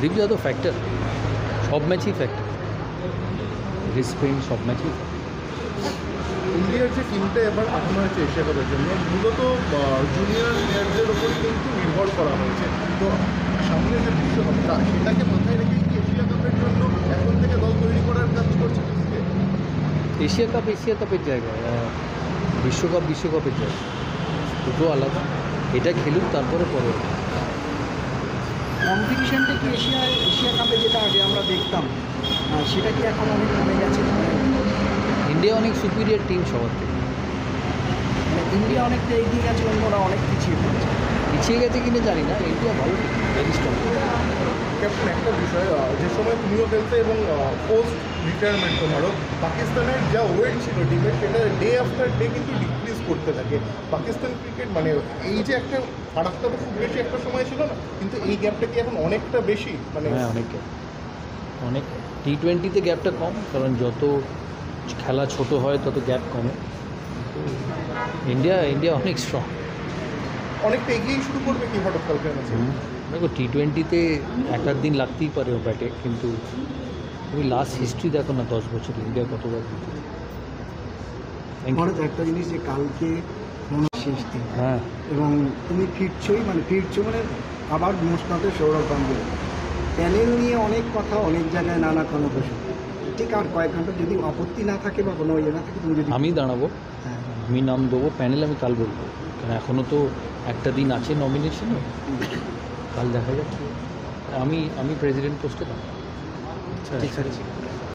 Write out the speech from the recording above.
Kuldeep Yadav factor, সব ম্যাচই factor, রিস্পেন্ড সব ম্যাচই। ইন্ডিয়ার যে টিমটা এবার পাঠানো হয়েছে এশিয়া কাপের জন্য মূলত জুনিয়র প্লেয়ারদের ওপর কিন্তু নির্ভর করা হয়েছে। তো সামনে যে বিশ্বকাপটা সেটাকে মাথায় রেখে কি এশিয়া কাপের জন্য এখন থেকে দল তৈরি করার কাজ করছে? এশিয়া কাপের জায়গায়, বিশ্বকাপের জায়গায়, দুটো আলাদা। এটা খেলুক, তারপরে পরে কম্পিটিশনটা কি এশিয়া কাপে যেটা আগে আমরা দেখতাম সেটা কি এখন অনেক কমে গেছে? ইন্ডিয়া অনেক সুপিরিয়র টিম সবার থেকে। ইন্ডিয়া অনেকটা এগিয়ে গেছে, অন্যরা অনেক পিছিয়ে পড়েছে। পিছিয়ে গেছে কিনা জানি না, ইন্ডিয়া ভালো টিম, ভেরি স্ট্রং। ক্যাপ্টেন, একটা বিষয়, যে সময় তুমিও খেলতে এবং পোস্ট রিটায়ারমেন্ট তোমারও পাকিস্তানের যা ওয়েট ছিল টিমের সেটা ডে আফটার ডে কিন্তু ডিক্রিজ করতে থাকে। পাকিস্তান ক্রিকেট মানে এই যে একটা ফারাকটা তো খুব বেশি একটা সময় ছিল না, কিন্তু এই গ্যাপটা কি এখন অনেকটা বেশি? মানে হ্যাঁ, অনেক টি-20তে গ্যাপটা কম, কারণ যত খেলা ছোট হয় তত গ্যাপ কমে। ইন্ডিয়া অনেক স্ট্রং, অনেকটা এগিয়েই শুরু করবে কি হঠাৎ কালকে ম্যাচে? দেখো টি-20তে এক দিন লাগতেই পারে ও ব্যাটে, কিন্তু তুমি লাস্ট হিস্ট্রি দেখো না, 10 বছর ইন্ডিয়া কতবার জিতেছে। একটা জিনিস যে কালকে শেষ দিন, হ্যাঁ, এবং তুমি ফিরছো মানে আবার মোস্তাতে সৌরভ গাঙ্গুলি প্যানেল নিয়ে অনেক কথা, অনেক জায়গায় নানা কনভারসেশন। ঠিক আর কয়েক ঘন্টা যদি আপত্তি না থাকে বা কোনো ইয়ে না থাকে, তুমি যদি আমি দাঁড়াবো, হ্যাঁ আমি নাম দেবো প্যানেল, আমি কাল বলবো, কারণ এখনও তো একটা দিন আছে নমিনেশনে, কাল দেখা যাচ্ছে। আমি প্রেসিডেন্ট পোস্টে দাঁড়াবো। ঠিক আছে।